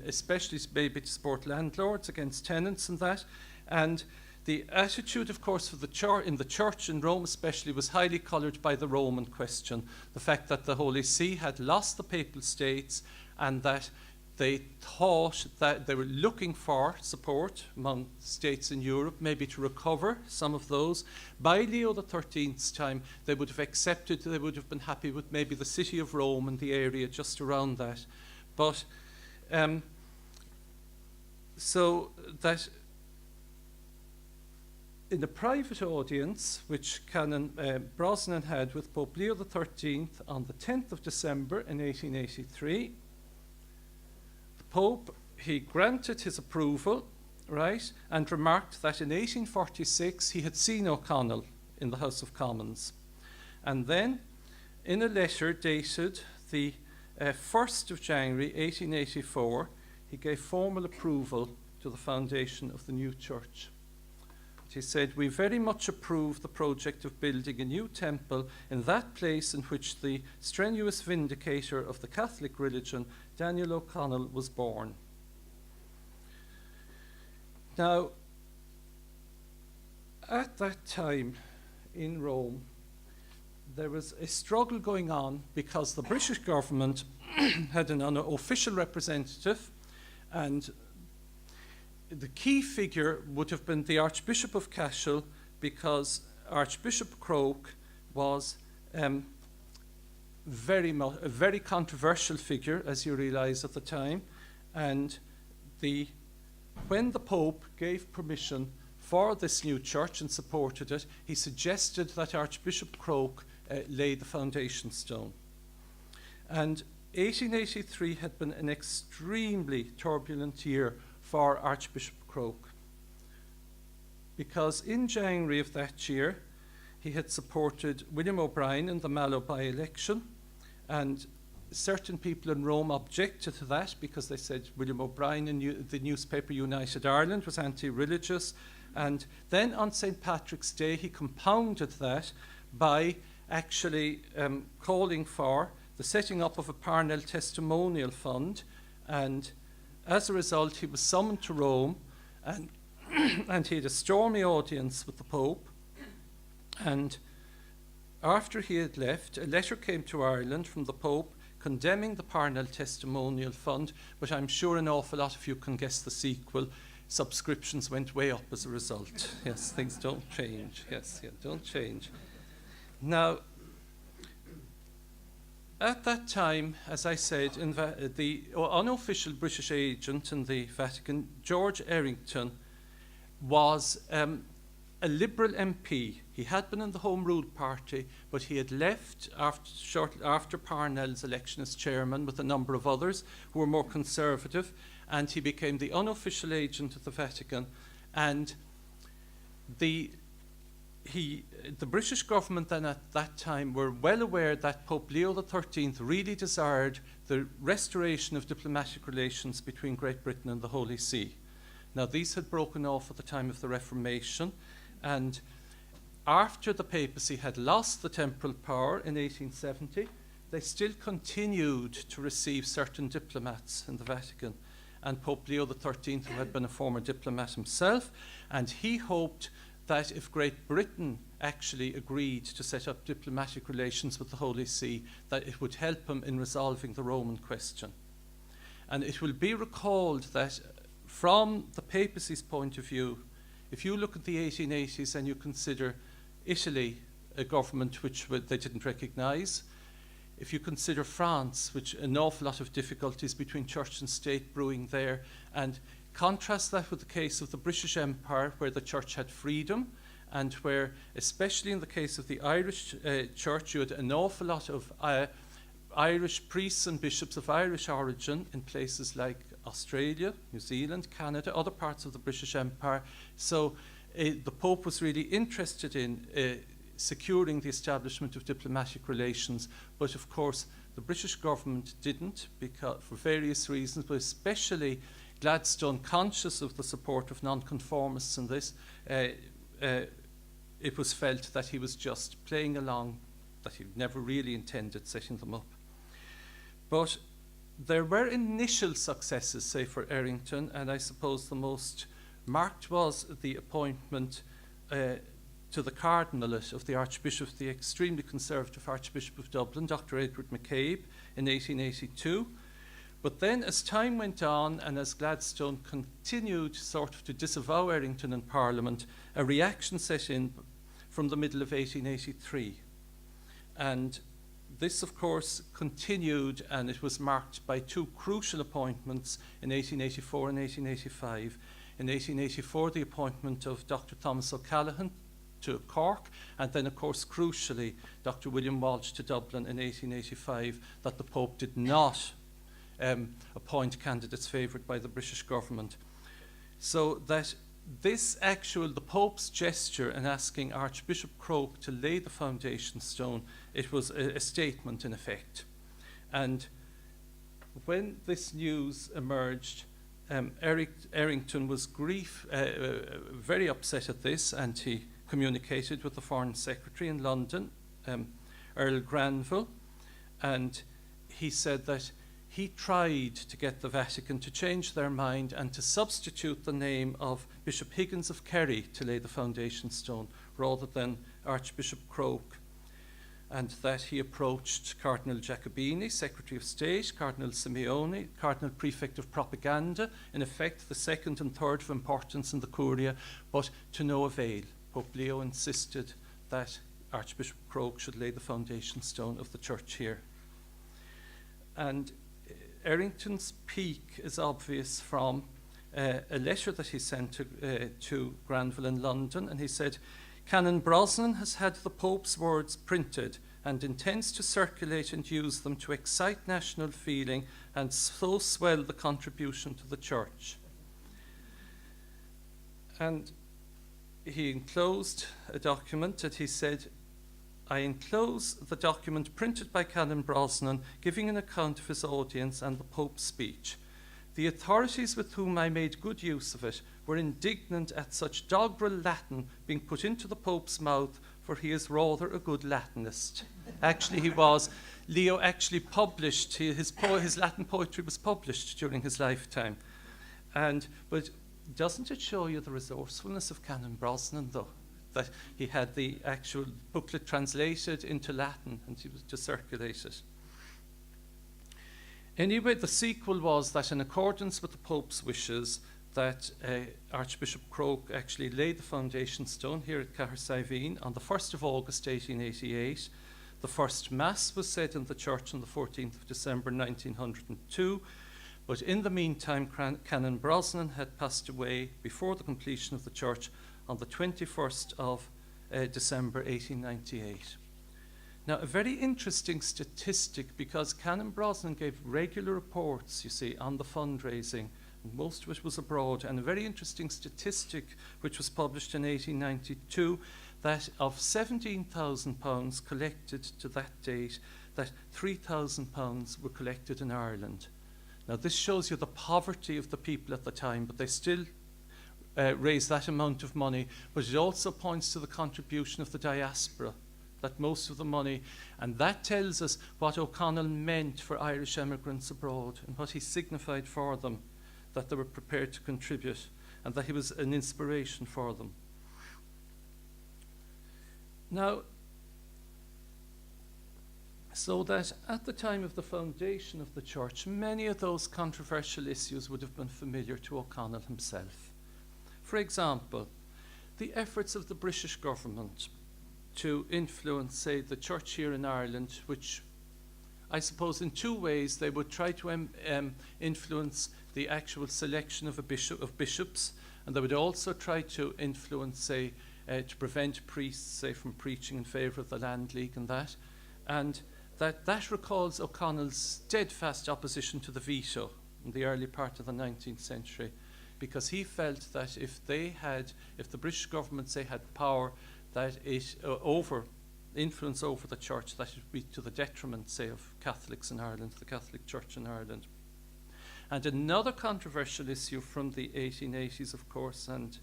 especially maybe to support landlords against tenants and that. And the attitude, of course, for in the church in Rome especially was highly coloured by the Roman question, the fact that the Holy See had lost the Papal States and that they thought that they were looking for support among states in Europe, maybe to recover some of those. By Leo XIII's time, they would have accepted, they would have been happy with maybe the city of Rome and the area just around that. But so that in the private audience, which Canon Brosnan had with Pope Leo XIII on the 10th of December in 1883, Pope, he granted his approval, right, and remarked that in 1846 he had seen O'Connell in the House of Commons. And then, in a letter dated the 1st of January 1884, he gave formal approval to the foundation of the new church. He said, "We very much approve the project of building a new temple in that place in which the strenuous vindicator of the Catholic religion, Daniel O'Connell, was born." Now, at that time in Rome, there was a struggle going on because the British government had an unofficial representative, and the key figure would have been the Archbishop of Cashel, because Archbishop Croke was a very controversial figure, as you realise at the time, and when the Pope gave permission for this new church and supported it, he suggested that Archbishop Croke lay the foundation stone. And 1883 had been an extremely turbulent year for Archbishop Croke, because in January of that year he had supported William O'Brien in the Mallow by-election, and certain people in Rome objected to that because they said William O'Brien in the newspaper United Ireland was anti-religious, and then on St. Patrick's Day he compounded that by actually calling for the setting up of a Parnell testimonial fund, and as a result he was summoned to Rome, and, and he had a stormy audience with the Pope, and after he had left, a letter came to Ireland from the Pope condemning the Parnell testimonial fund, but I'm sure an awful lot of you can guess the sequel. Subscriptions went way up as a result. Yes, things don't change. Yes, yeah, don't change. Now, at that time, as I said, the unofficial British agent in the Vatican, George Errington, was a Liberal MP. He had been in the Home Rule Party, but he had left shortly after Parnell's election as chairman with a number of others who were more conservative, and he became the unofficial agent of the Vatican. And the British government then at that time were well aware that Pope Leo XIII really desired the restoration of diplomatic relations between Great Britain and the Holy See. Now, these had broken off at the time of the Reformation, and after the papacy had lost the temporal power in 1870, they still continued to receive certain diplomats in the Vatican. And Pope Leo XIII, who had been a former diplomat himself, and he hoped that if Great Britain actually agreed to set up diplomatic relations with the Holy See, that it would help him in resolving the Roman question. And it will be recalled that from the papacy's point of view, if you look at the 1880s and you consider Italy a government which they didn't recognise, if you consider France, which an awful lot of difficulties between church and state brewing there, and contrast that with the case of the British Empire, where the church had freedom, and where, especially in the case of the Irish church, you had an awful lot of Irish priests and bishops of Irish origin in places like Australia, New Zealand, Canada, other parts of the British Empire. So the Pope was really interested in securing the establishment of diplomatic relations, but of course the British government didn't, because for various reasons, but especially Gladstone, conscious of the support of nonconformists in this, it was felt that he was just playing along, that he never really intended setting them up. But there were initial successes, say, for Errington, and I suppose the most marked was the appointment to the cardinalate of the Archbishop, the extremely conservative Archbishop of Dublin, Dr. Edward McCabe, in 1882. But then as time went on and as Gladstone continued sort of to disavow Errington in Parliament, a reaction set in from the middle of 1883. And this, of course, continued, and it was marked by two crucial appointments in 1884 and 1885. In 1884, the appointment of Dr. Thomas O'Callaghan to Cork, and then, of course, crucially, Dr. William Walsh to Dublin in 1885, that the Pope did not appoint candidates favoured by the British government. So that the Pope's gesture in asking Archbishop Croke to lay the foundation stone, it was a statement in effect. And when this news emerged, Errington was very upset at this, and he communicated with the Foreign Secretary in London, Earl Granville, and he said that he tried to get the Vatican to change their mind and to substitute the name of Bishop Higgins of Kerry to lay the foundation stone rather than Archbishop Croke, and that he approached Cardinal Jacobini, Secretary of State, Cardinal Simeoni, Cardinal Prefect of Propaganda, in effect the second and third of importance in the Curia, but to no avail. Pope Leo insisted that Archbishop Croke should lay the foundation stone of the church here. And Errington's pique is obvious from a letter that he sent to Granville in London, and he said, Canon Brosnan has had the Pope's words printed and intends to circulate and use them to excite national feeling and so swell the contribution to the church. And he enclosed a document that he said, I enclose the document printed by Canon Brosnan giving an account of his audience and the Pope's speech. The authorities with whom I made good use of it were indignant at such doggerel Latin being put into the Pope's mouth, for he is rather a good Latinist. Actually, he was. Leo actually published, his Latin poetry was published during his lifetime. But doesn't it show you the resourcefulness of Canon Brosnan, though? That he had the actual booklet translated into Latin and he was to circulate it. Anyway, the sequel was that in accordance with the Pope's wishes, that Archbishop Croke actually laid the foundation stone here at Cahersiveen on the 1st of August 1888. The first Mass was said in the church on the 14th of December 1902, but in the meantime Canon Brosnan had passed away before the completion of the church on the 21st of December 1898. Now, a very interesting statistic, because Canon Brosnan gave regular reports, you see, on the fundraising, and most of it was abroad, and a very interesting statistic which was published in 1892, that of £17,000 collected to that date, that £3,000 were collected in Ireland. Now, this shows you the poverty of the people at the time, but they still raised that amount of money, but it also points to the contribution of the diaspora, that most of the money, and that tells us what O'Connell meant for Irish emigrants abroad and what he signified for them, that they were prepared to contribute and that he was an inspiration for them. Now, so that at the time of the foundation of the church, many of those controversial issues would have been familiar to O'Connell himself. For example, the efforts of the British government to influence, say, the church here in Ireland, which I suppose in two ways they would try to influence the actual selection of bishops, and they would also try to influence, say, to prevent priests, say, from preaching in favour of the Land League and that. And that recalls O'Connell's steadfast opposition to the veto in the early part of the 19th century, because he felt that if the British government, say, had power, that it influence over the church, that it would be to the detriment, say, of Catholics in Ireland, the Catholic Church in Ireland. And another controversial issue from the 1880s, of course, and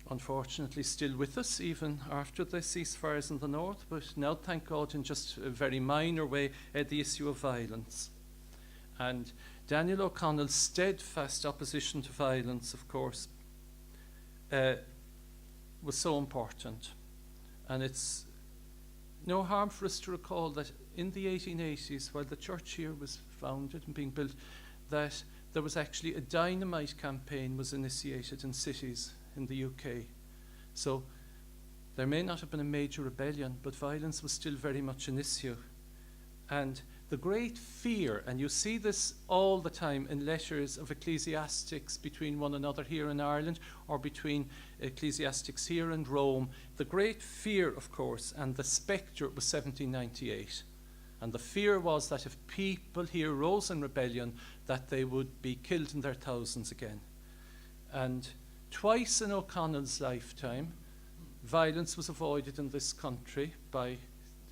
unfortunately still with us even after the ceasefires in the north, but now, thank God, in just a very minor way, the issue of violence. And Daniel O'Connell's steadfast opposition to violence, of course, was so important. And it's no harm for us to recall that in the 1880s, while the church here was founded and being built, that there was actually a dynamite campaign was initiated in cities in the UK. So there may not have been a major rebellion, but violence was still very much an issue. And the great fear, and you see this all the time in letters of ecclesiastics between one another here in Ireland or between ecclesiastics here in Rome, the great fear, of course, and the spectre was 1798. And the fear was that if people here rose in rebellion, that they would be killed in their thousands again. And twice in O'Connell's lifetime, violence was avoided in this country by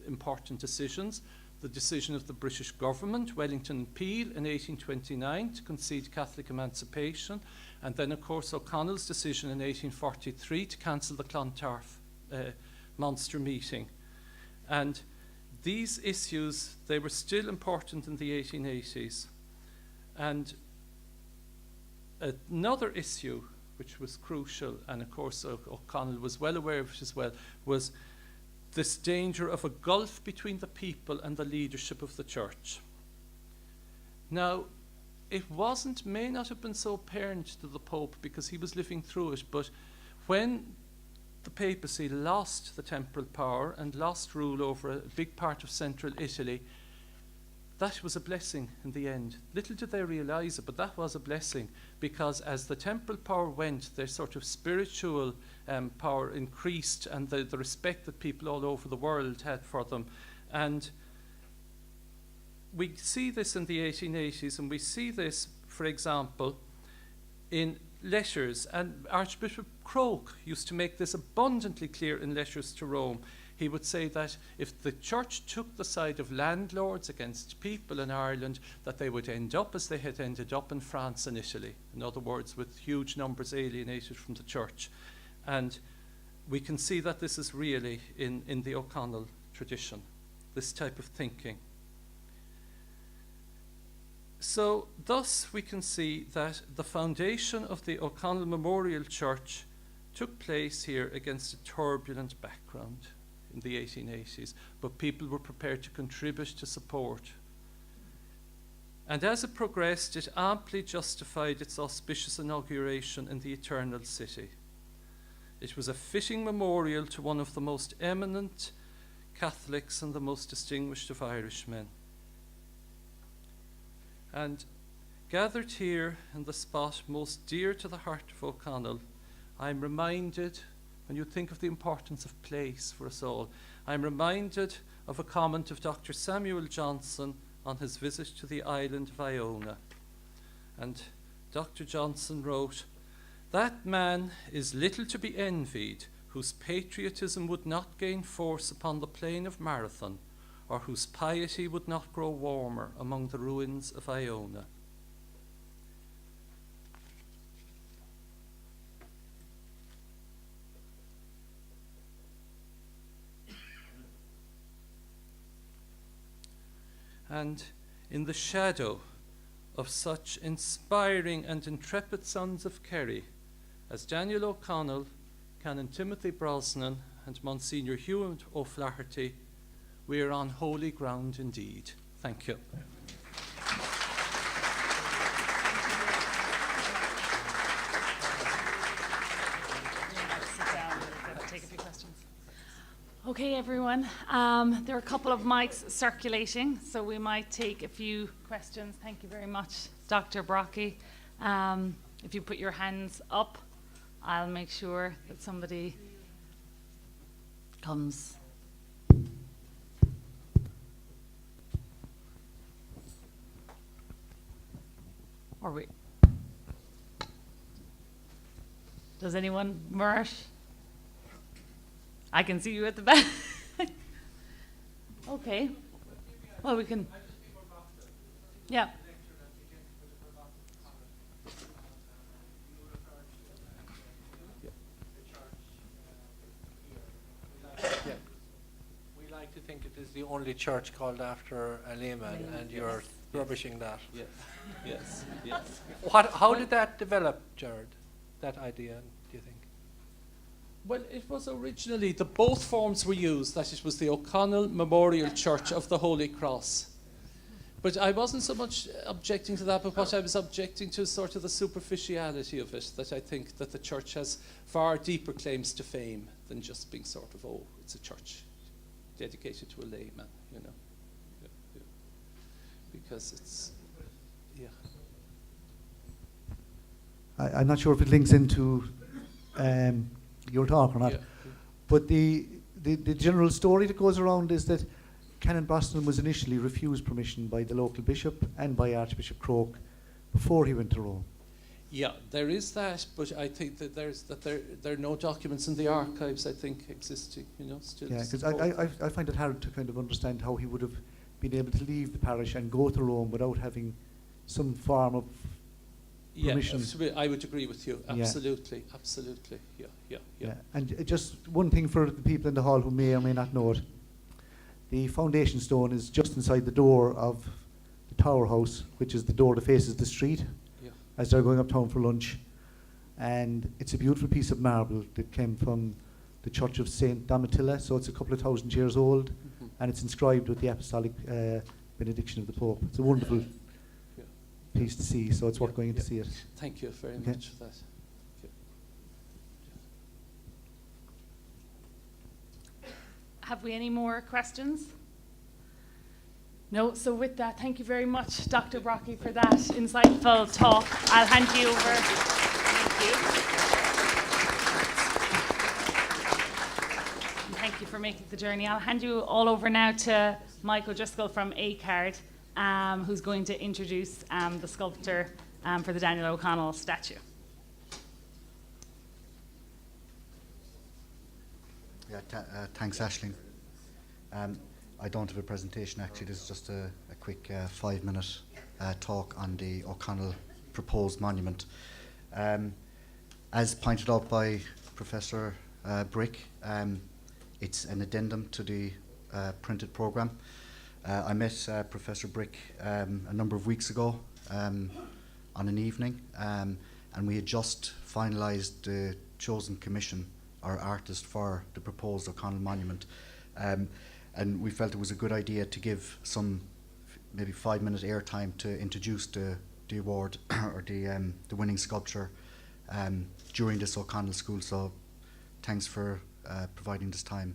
important decisions. the decision of the British government, Wellington and Peel, in 1829 to concede Catholic emancipation, and then, of course, O'Connell's decision in 1843 to cancel the Clontarf Monster meeting. And these issues, they were still important in the 1880s. And another issue which was crucial, and of course O'Connell was well aware of it as well, was this danger of a gulf between the people and the leadership of the church. Now, it may not have been so apparent to the Pope because he was living through it, but when the papacy lost the temporal power and lost rule over a big part of central Italy, that was a blessing in the end. Little did they realize it, but that was a blessing, because as the temporal power went, their sort of spiritual power increased, and the respect that people all over the world had for them. And we see this in the 1880s, and we see this, for example, in letters. And Archbishop Croke used to make this abundantly clear in letters to Rome. He would say that if the church took the side of landlords against people in Ireland, that they would end up as they had ended up in France and Italy. In other words, with huge numbers alienated from the church. And we can see that this is really in the O'Connell tradition, this type of thinking. So thus we can see that the foundation of the O'Connell Memorial Church took place here against a turbulent background in the 1880s, but people were prepared to contribute to support. And as it progressed, it amply justified its auspicious inauguration in the Eternal City. It was a fitting memorial to one of the most eminent Catholics and the most distinguished of Irishmen. And gathered here in the spot most dear to the heart of O'Connell, I'm reminded, when you think of the importance of place for us all, I'm reminded of a comment of Dr. Samuel Johnson on his visit to the island of Iona. And Dr. Johnson wrote, "That man is little to be envied whose patriotism would not gain force upon the plain of Marathon, or whose piety would not grow warmer among the ruins of Iona." And in the shadow of such inspiring and intrepid sons of Kerry as Daniel O'Connell, Canon Timothy Brosnan, and Monsignor Hugh O'Flaherty, we are on holy ground indeed. Thank you. Sit down. Let's take a few questions. Okay, everyone. There are a couple of mics circulating, so we might take a few questions. Thank you very much, Dr. Brockie. If you put your hands up, I'll make sure that somebody comes. Or wait. Does anyone? Marsh? I can see you at the back. Okay. Well, we can. Yeah. We like to think it is the only church called after a layman, and you're rubbishing that. Yes, yes, yes. How did that develop, Jared, that idea, do you think? Well, it was originally, both forms were used, that it was the O'Connell Memorial Church of the Holy Cross. But I wasn't so much objecting to that, but what I was objecting to is sort of the superficiality of it, that I think that the church has far deeper claims to fame than just being sort of, oh, it's a church dedicated to a layman, you know. Yeah, yeah. Because it's, yeah. I'm not sure if it links into your talk or not, Yeah. but the general story that goes around is that Canon Brosnan was initially refused permission by the local bishop and by Archbishop Croke before he went to Rome. Yeah, there is that, but I think that there are no documents in the archives, I think, existing, you know, still. Yeah, because support. I find it hard to kind of understand how he would have being able to leave the parish and go to Rome without having some form of permission. I would agree with you. Yeah. Absolutely, absolutely. Yeah. And just one thing for the people in the hall who may or may not know it. The foundation stone is just inside the door of the Tower House, which is the door that faces the street Yeah. as they're going uptown for lunch. And it's a beautiful piece of marble that came from the Church of St. Domitilla, so it's a couple of thousand years old, Mhm. and it's inscribed with the apostolic benediction of the Pope. It's a wonderful Yeah. piece to see, so it's worth going in to see it. Thank you very Okay. much for that. Have we any more questions? No, so with that, thank you very much, Dr. Brocky, for that insightful talk. I'll hand you over. Thank you. And thank you for making the journey. I'll hand you all over now to Mike O'Driscoll from ACARD, who's going to introduce the sculptor for the Daniel O'Connell statue. Yeah, thanks, Aisling. I don't have a presentation, actually. This is just a quick 5-minute talk on the O'Connell proposed monument. As pointed out by Professor Brick, it's an addendum to the printed programme. I met Professor Brick a number of weeks ago on an evening, and we had just finalised the chosen commission, our artist, for the proposed O'Connell monument. And we felt it was a good idea to give some maybe 5-minute airtime to introduce the award or the winning sculpture during this O'Connell School. So thanks for providing this time,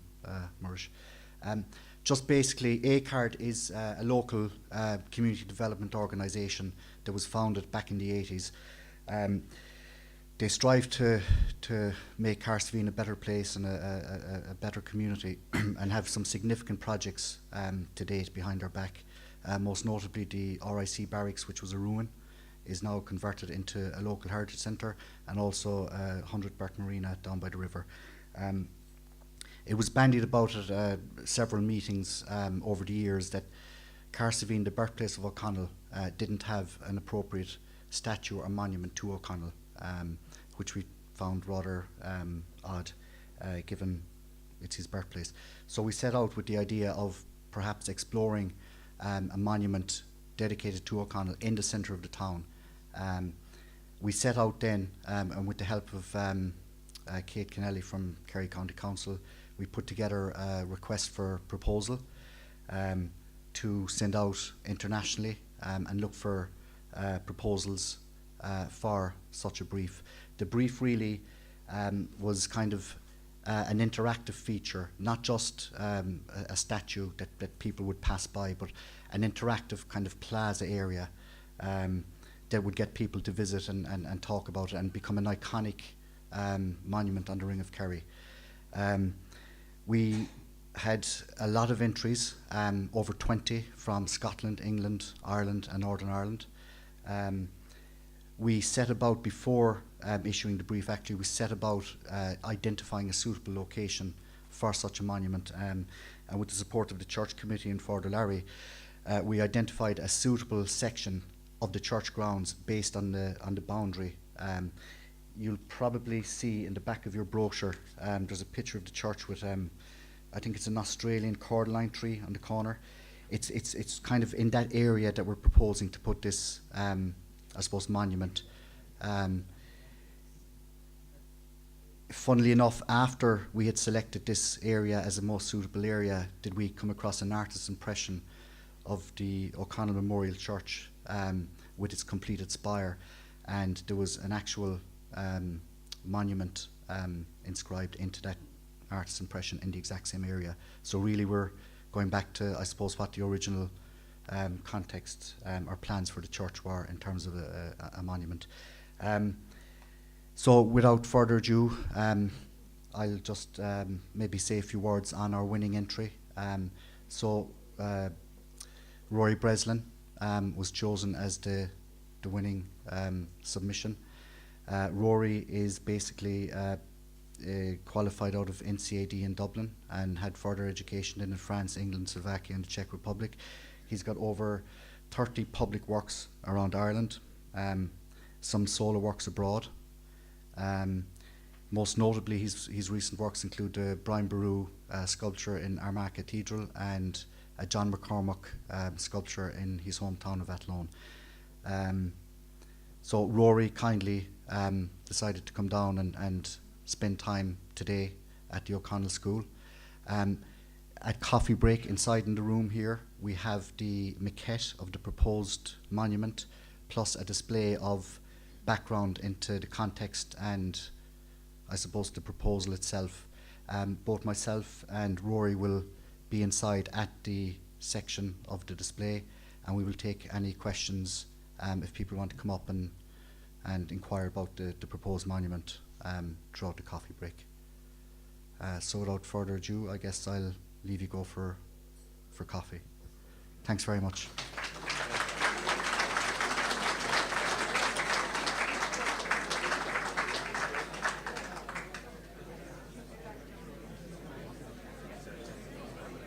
Murish. Just basically, ACARD is a local community development organisation that was founded back in the 80s. They strive to make Carsveen a better place and a better community and have some significant projects to date behind their back. Most notably the RIC Barracks, which was a ruin, is now converted into a local heritage centre, and also 100 Burke Marina down by the river. It was bandied about at several meetings over the years that Carsveen, the birthplace of O'Connell, didn't have an appropriate statue or monument to O'Connell, which we found rather odd, given it's his birthplace. So we set out with the idea of perhaps exploring a monument dedicated to O'Connell in the centre of the town. We set out then, and with the help of Kate Kennelly from Kerry County Council, we put together a request for proposal to send out internationally and look for proposals for such a brief. The brief really was kind of an interactive feature, not just a statue that people would pass by, but an interactive kind of plaza area that would get people to visit and talk about it and become an iconic monument on the Ring of Kerry. We had a lot of entries, over 20 from Scotland, England, Ireland and Northern Ireland. We set about, before issuing the brief, actually, we set about identifying a suitable location for such a monument. And with the support of the Church Committee in Ford Larry, we identified a suitable section of the church grounds based on the boundary. You'll probably see in the back of your brochure, there's a picture of the church with, I think it's an Australian cordyline tree on the corner. It's kind of in that area that we're proposing to put this, I suppose, monument. Funnily enough, after we had selected this area as the most suitable area, did we come across an artist's impression of the O'Connell Memorial Church with its completed spire, and there was an actual monument inscribed into that artist's impression in the exact same area. So really we're going back to, I suppose, what the original context or plans for the church were in terms of a monument. So without further ado, I'll just maybe say a few words on our winning entry. Rory Breslin was chosen as the winning submission. Rory is basically qualified out of NCAD in Dublin and had further education in France, England, Slovakia and the Czech Republic. He's got over 30 public works around Ireland, some solo works abroad. Most notably, his recent works include the Brian Boru sculpture in Armagh Cathedral and a John McCormack sculpture in his hometown of Athlone. So Rory kindly decided to come down and spend time today at the O'Connell School. At coffee break inside in the room here, we have the maquette of the proposed monument, plus a display of background into the context and, I suppose, the proposal itself. Both myself and Rory will be inside at the section of the display, and we will take any questions if people want to come up and inquire about the proposed monument throughout the coffee break. So without further ado, I guess I'll leave you go for coffee. Thanks very much.